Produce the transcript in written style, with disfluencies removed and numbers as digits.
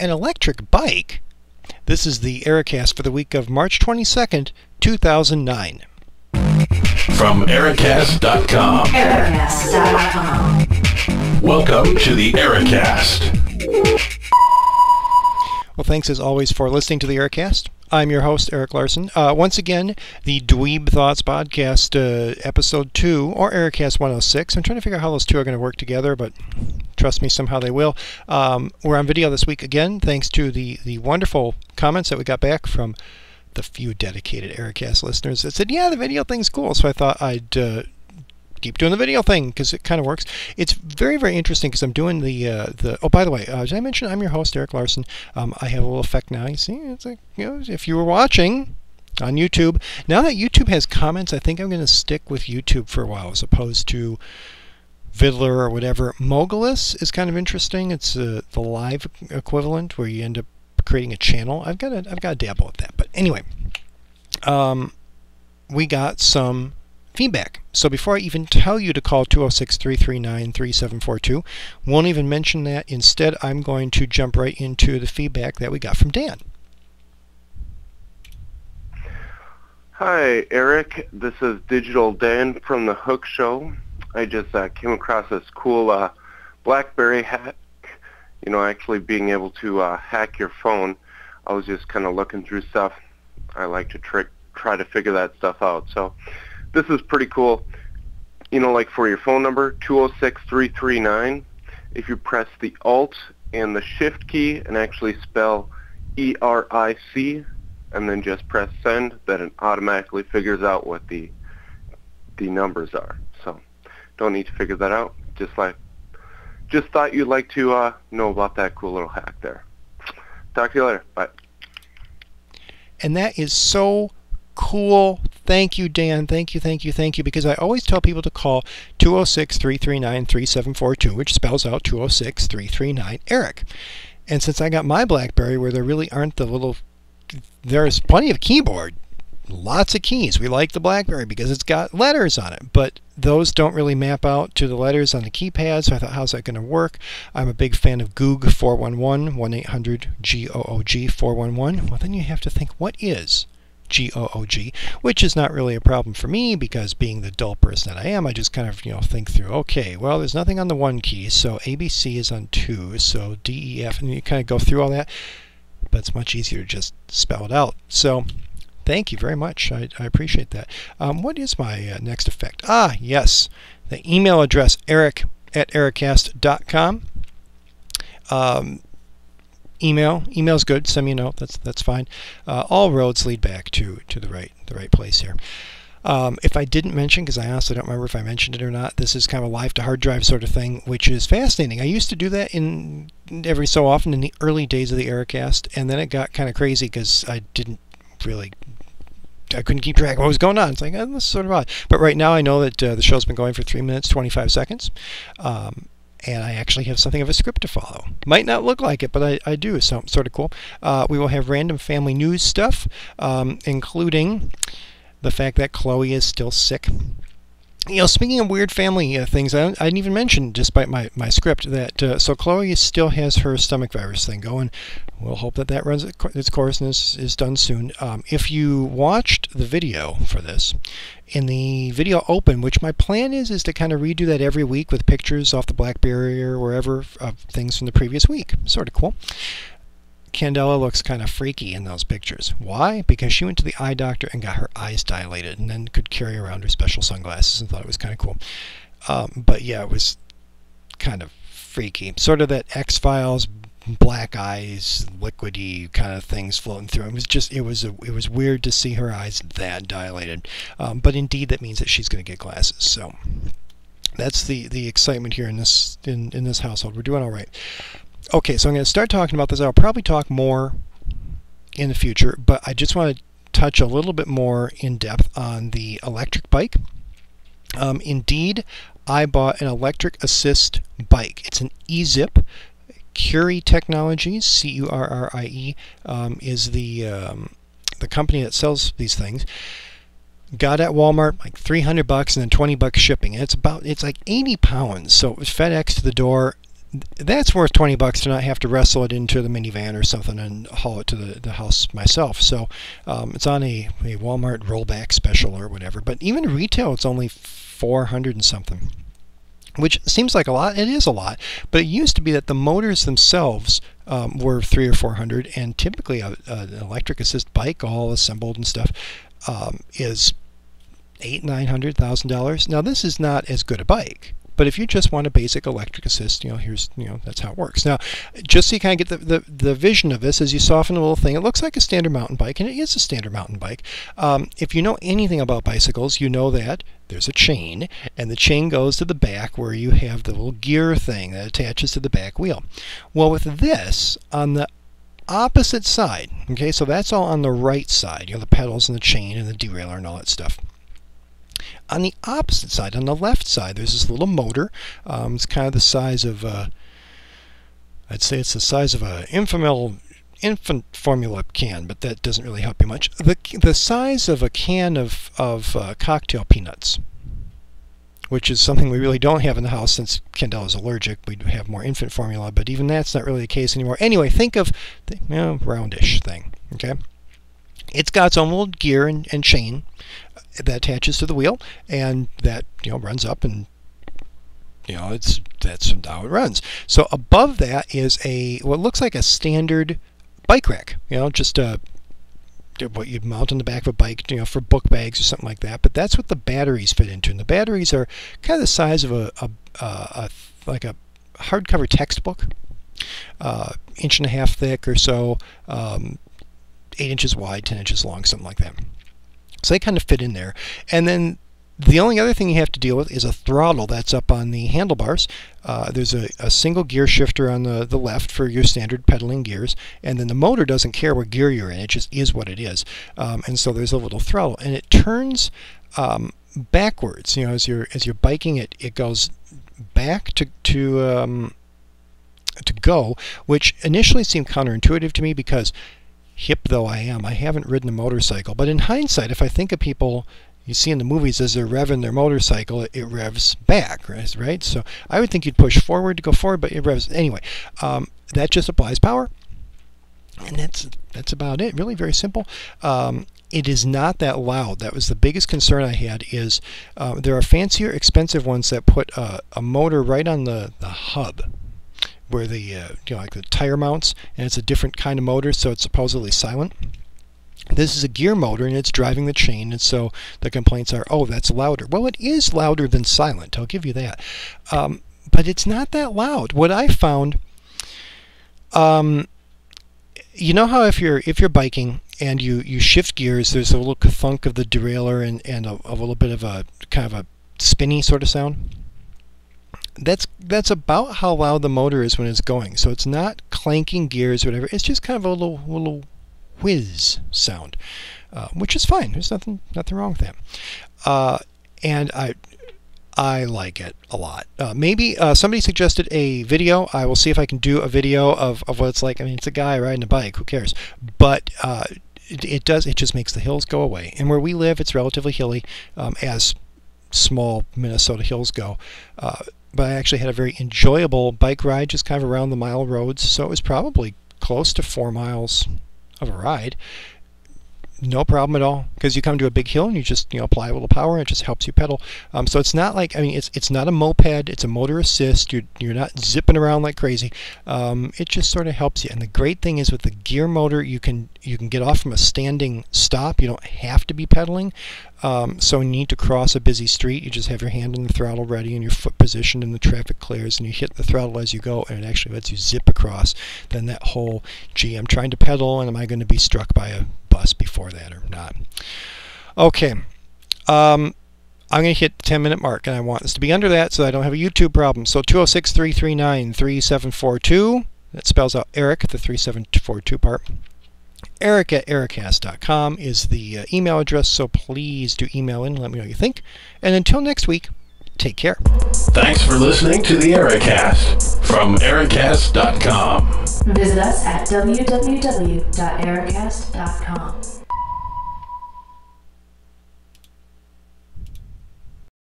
an electric bike. This is the Ericast for the week of March 22nd, 2009. From Ericast.com. Ericast.com. Welcome to the Ericast. Well, thanks as always for listening to the Ericast. I'm your host, Eric Larson. Once again, the Dweeb Thoughts Podcast, Episode 2, or Ericast 106. I'm trying to figure out how those two are going to work together, but trust me, somehow they will. We're on video this week again, thanks to the wonderful comments that we got back from the few dedicated Ericast listeners that said, yeah, the video thing's cool. So I thought I'd keep doing the video thing because it kind of works. It's very, very interesting because I'm doing the oh, by the way, did I mention I'm your host, Eric Larson? I have a little effect now. You see, it's like, you know, if you were watching on YouTube, now that YouTube has comments, I think I'm going to stick with YouTube for a while as opposed to Vidler or whatever. Mogulus is kind of interesting. It's the live equivalent where you end up creating a channel. I've got to dabble with that. But anyway, we got some feedback. So before I even tell you to call 206-339-3742, won't even mention that. Instead, I'm going to jump right into the feedback that we got from Dan. Hi, Eric. This is Digital Dan from The Hook Show. I just came across this cool BlackBerry hack, actually being able to hack your phone. I was just kind of looking through stuff. I like to try to figure that stuff out. So this is pretty cool. Like for your phone number, 206-339, if you press the Alt and the Shift key and actually spell ERIC and then just press send, then it automatically figures out what the numbers are. So don't need to figure that out. Just thought you'd like to know about that cool little hack there. Talk to you later. Bye. And that is so cool. Thank you, Dan. Thank you, because I always tell people to call 206-339-3742, which spells out 206-339-ERIC. And since I got my BlackBerry where there really aren't there's plenty of keyboard, lots of keys. We like the BlackBerry because it's got letters on it, but those don't really map out to the letters on the keypad, so I thought, how's that going to work? I'm a big fan of Goog 411, 1-800-GOOG 411. Well, then you have to think, what is GOOG, which is not really a problem for me because being the dull person that I am, I just kind of think through, okay, well, there's nothing on the 1 key, so ABC is on 2, so DEF, and you kind of go through all that, but it's much easier to just spell it out. So thank you very much. I appreciate that. What is my next effect? Ah, yes, the email address, eric@ericast.com. Email's good. Send me a note. That's fine. All roads lead back to the right place here. If I didn't mention, because I honestly don't remember if I mentioned it or not, this is kind of a live to hard drive sort of thing, which is fascinating. I used to do that in every so often in the early days of the Ericast, and then it got kind of crazy because I couldn't keep track of what was going on. It's like, this is sort of odd. But right now I know that the show's been going for 3 minutes, 25 seconds. And I actually have something of a script to follow. Might not look like it, but I do, so it's sort of cool. We will have random family news stuff, including the fact that Chloe is still sick. Speaking of weird family things, I didn't even mention, despite my script, that so Chloe still has her stomach virus thing going. We'll hope that runs its course and is done soon. If you watched the video for this, in the video open, which my plan is to kind of redo that every week with pictures off the BlackBerry or wherever of things from the previous week. Sort of cool. Candela looks kind of freaky in those pictures. Why? Because she went to the eye doctor and got her eyes dilated and then could carry around her special sunglasses and thought it was kind of cool. But yeah, it was kind of freaky. Sort of that X-Files, black eyes, liquidy kind of things floating through. It was weird to see her eyes that dilated. But indeed, that means that she's going to get glasses. So that's the excitement here in this household. We're doing all right. Okay, so I'm going to start talking about this. I'll probably talk more in the future, but I just want to touch a little bit more in depth on the electric bike. Indeed, I bought an electric assist bike. It's an e-zip. Curie Technologies, C-U-R-R-I-E, is the company that sells these things. Got at Walmart like $300 and then $20 shipping. And it's like 80 pounds. So it was FedEx to the door. that's worth $20 to not have to wrestle it into the minivan or something and haul it to the house myself. So it's on a Walmart rollback special or whatever. But even retail, it's only $400 and something, which seems like a lot. It is a lot, but it used to be that the motors themselves were $300 or $400, and typically an electric assist bike, all assembled and stuff, is $800,000-$900,000. Now this is not as good a bike, but if you just want a basic electric assist, that's how it works. Now, just so you kind of get the vision of this, as you soften the little thing, it looks like a standard mountain bike, and it is a standard mountain bike. If you know anything about bicycles, you know that there's a chain, and the chain goes to the back where you have the little gear thing that attaches to the back wheel. Well, with this, on the opposite side, okay, so that's all on the right side, the pedals and the chain and the derailleur and all that stuff. On the opposite side, on the left side, there's this little motor. It's kind of the size of, I'd say it's the size of an infant formula can, but that doesn't really help you much. The size of a can of cocktail peanuts, which is something we really don't have in the house since Kendall is allergic. We have more infant formula, but even that's not really the case anymore. Anyway, think of the roundish thing, okay? It's got its own little gear and chain that attaches to the wheel, and that runs up, and that's how it runs. So above that is what looks like a standard bike rack, just what you'd mount on the back of a bike, for book bags or something like that. But that's what the batteries fit into, and the batteries are kind of the size of like a hardcover textbook, 1.5 inches thick or so, 8 inches wide, 10 inches long, something like that. So they kind of fit in there. And then the only other thing you have to deal with is a throttle that's up on the handlebars. There's a single gear shifter on the left for your standard pedaling gears, and then the motor doesn't care what gear you're in. It just is what it is. And so there's a little throttle, and it turns backwards. As you're biking, it goes back to go, which initially seemed counterintuitive to me because, hip though I am, I haven't ridden a motorcycle. But in hindsight, if I think of people you see in the movies as they're revving their motorcycle, it revs back, right? So I would think you'd push forward to go forward, but it revs anyway. That just applies power, and that's about it. Really very simple. It is not that loud. That was the biggest concern I had. Is there are fancier, expensive ones that put a motor right on the hub, where the like the tire mounts, and it's a different kind of motor, so it's supposedly silent. This is a gear motor, and it's driving the chain, and so the complaints are, oh, that's louder. Well, it is louder than silent, I'll give you that. But it's not that loud. What I found, you know how if you're biking and you shift gears, there's a little thunk of the derailleur and a little bit of a kind of a spinny sort of sound? That's about how loud the motor is when it's going. So it's not clanking gears or whatever. It's just kind of a little whiz sound, which is fine. There's nothing wrong with that. And I like it a lot. Maybe somebody suggested a video. I will see if I can do a video of what it's like. I mean, it's a guy riding a bike. Who cares? But it just makes the hills go away. And where we live, it's relatively hilly, as small Minnesota hills go. But I actually had a very enjoyable bike ride, just kind of around the mile roads. So it was probably close to 4 miles of a ride. No problem at all, because you come to a big hill and you just apply a little power and it just helps you pedal. So it's not like, I mean, it's not a moped, it's a motor assist. You're not zipping around like crazy. It just sort of helps you. And the great thing is with the gear motor, you can get off from a standing stop. You don't have to be pedaling. So when you need to cross a busy street, you just have your hand on the throttle ready and your foot positioned and the traffic clears, and you hit the throttle as you go, and it actually lets you zip across. Then that whole, gee, I'm trying to pedal, and am I going to be struck by a bus before that or not? Okay. I'm going to hit the 10-minute mark, and I want this to be under that so I don't have a YouTube problem. So 206-339-3742. That spells out Eric, the 3742 part. Eric at Ericast.com is the email address, so please do email in and let me know what you think. And until next week, take care. Thanks for listening to the Ericast from Ericast.com. Visit us at www.ericast.com.